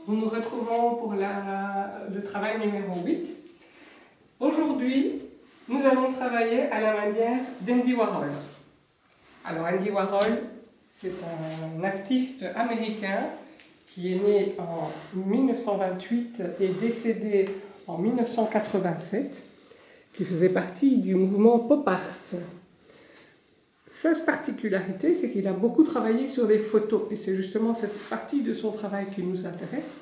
Nous nous retrouvons pour le travail numéro 8. Aujourd'hui, nous allons travailler à la manière d'Andy Warhol. Alors Andy Warhol, c'est un artiste américain qui est né en 1928 et décédé en 1987, qui faisait partie du mouvement pop art. Sa particularité, c'est qu'il a beaucoup travaillé sur les photos, et c'est justement cette partie de son travail qui nous intéresse.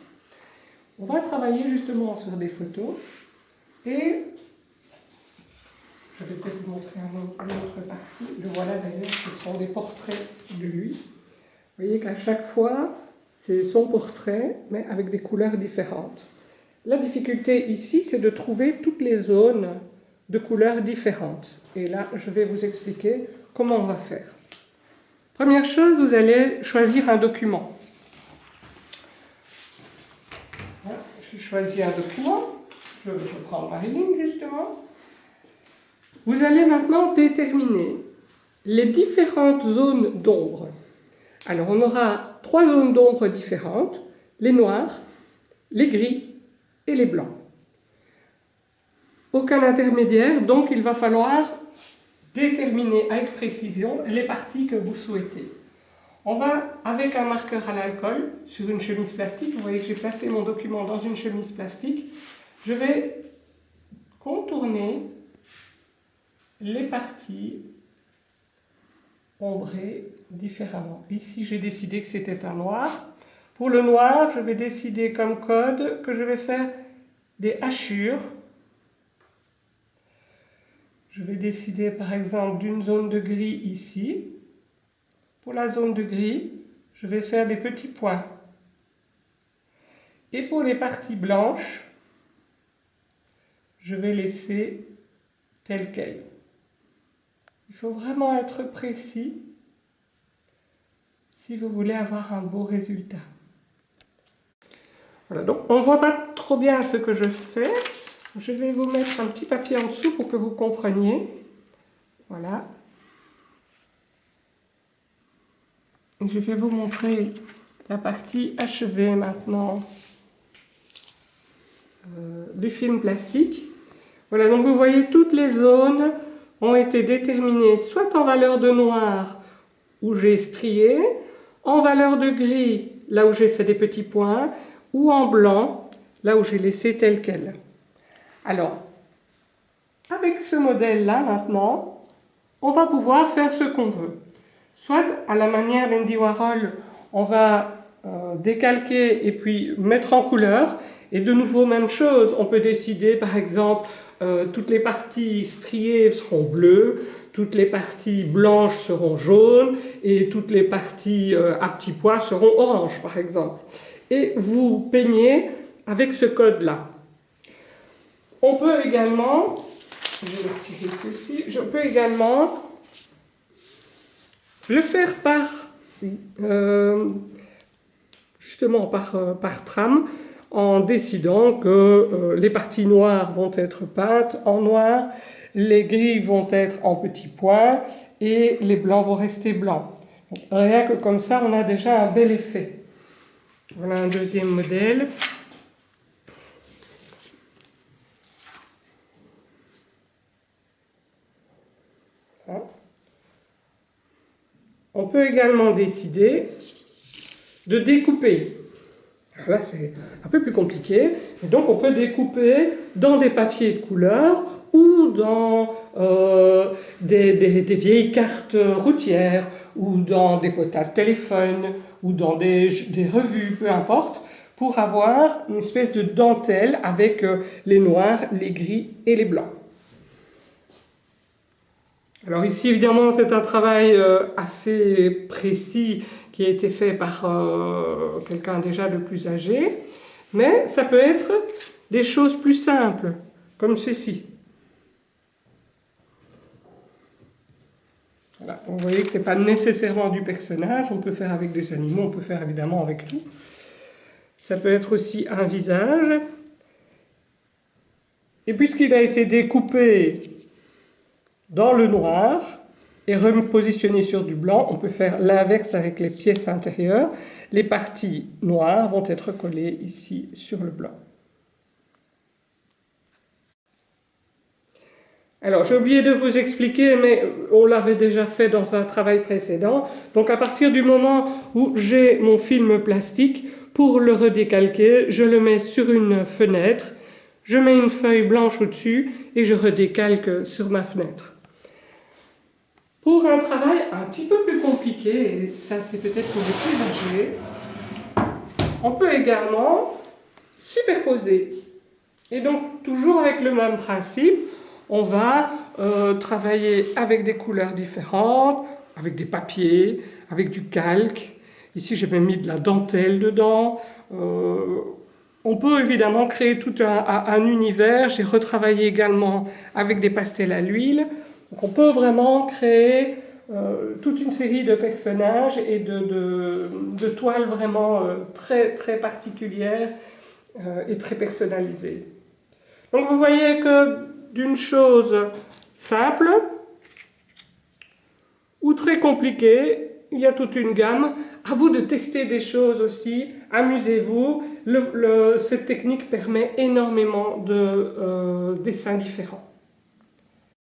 On va travailler justement sur des photos, et je vais peut-être vous montrer une autre partie. Le voilà d'ailleurs, ce sont des portraits de lui. Vous voyez qu'à chaque fois, c'est son portrait, mais avec des couleurs différentes. La difficulté ici, c'est de trouver toutes les zones de couleurs différentes. Et là, je vais vous expliquer comment on va faire. Première chose, vous allez choisir un document. Voilà, j'ai choisi un document. Je vais prendre Marilyn, justement. Vous allez maintenant déterminer les différentes zones d'ombre. Alors, on aura 3 zones d'ombre différentes, les noirs, les gris et les blancs. Aucun intermédiaire, donc il va falloir déterminer avec précision les parties que vous souhaitez. On va, avec un marqueur à l'alcool, sur une chemise plastique, vous voyez que j'ai placé mon document dans une chemise plastique, je vais contourner les parties ombrées différemment. Ici, j'ai décidé que c'était un noir. Pour le noir, je vais décider comme code que je vais faire des hachures. Je vais décider par exemple d'une zone de gris ici. Pour la zone de gris, je vais faire des petits points. Et pour les parties blanches, je vais laisser telles quelles. Il faut vraiment être précis si vous voulez avoir un beau résultat. Voilà, donc on ne voit pas trop bien ce que je fais. Je vais vous mettre un petit papier en dessous pour que vous compreniez. Voilà. Et je vais vous montrer la partie achevée maintenant du film plastique. Voilà, donc vous voyez toutes les zones ont été déterminées soit en valeur de noir où j'ai strié, en valeur de gris là où j'ai fait des petits points, ou en blanc là où j'ai laissé tel quel. Alors, avec ce modèle-là, maintenant, on va pouvoir faire ce qu'on veut. Soit, à la manière d'Andy Warhol, on va décalquer et puis mettre en couleur. Et de nouveau, même chose, on peut décider, par exemple, toutes les parties striées seront bleues, toutes les parties blanches seront jaunes, et toutes les parties à petits pois seront oranges, par exemple. Et vous peignez avec ce code-là. On peut également, je vais retirer ceci, je peux également le faire justement par trame, en décidant que les parties noires vont être peintes en noir, les gris vont être en petits points et les blancs vont rester blancs. Donc, rien que comme ça, on a déjà un bel effet. Voilà un deuxième modèle. On peut également décider de découper. Alors là, c'est un peu plus compliqué. Et donc, on peut découper dans des papiers de couleur ou dans des vieilles cartes routières ou dans des potas de téléphone ou dans des revues, peu importe, pour avoir une espèce de dentelle avec les noirs, les gris et les blancs. Alors ici, évidemment, c'est un travail assez précis qui a été fait par quelqu'un déjà de plus âgé, mais ça peut être des choses plus simples, comme ceci. Voilà. Vous voyez que ce n'est pas nécessairement du personnage, on peut faire avec des animaux, on peut faire évidemment avec tout. Ça peut être aussi un visage. Et puisqu'il a été découpé dans le noir, et repositionner sur du blanc. On peut faire l'inverse avec les pièces intérieures. Les parties noires vont être collées ici sur le blanc. Alors, j'ai oublié de vous expliquer, mais on l'avait déjà fait dans un travail précédent. Donc, à partir du moment où j'ai mon film plastique, pour le redécalquer, je le mets sur une fenêtre, je mets une feuille blanche au-dessus et je redécalque sur ma fenêtre. Pour un travail un petit peu plus compliqué, et ça c'est peut-être pour les plus âgés, on peut également superposer. Et donc, toujours avec le même principe, on va travailler avec des couleurs différentes, avec des papiers, avec du calque. Ici, j'ai même mis de la dentelle dedans. On peut évidemment créer tout un univers. J'ai retravaillé également avec des pastels à l'huile. Donc, on peut vraiment créer toute une série de personnages et de toiles vraiment très, très particulières et très personnalisées. Donc, vous voyez que d'une chose simple ou très compliquée, il y a toute une gamme. À vous de tester des choses aussi, amusez-vous. Cette technique permet énormément de dessins différents.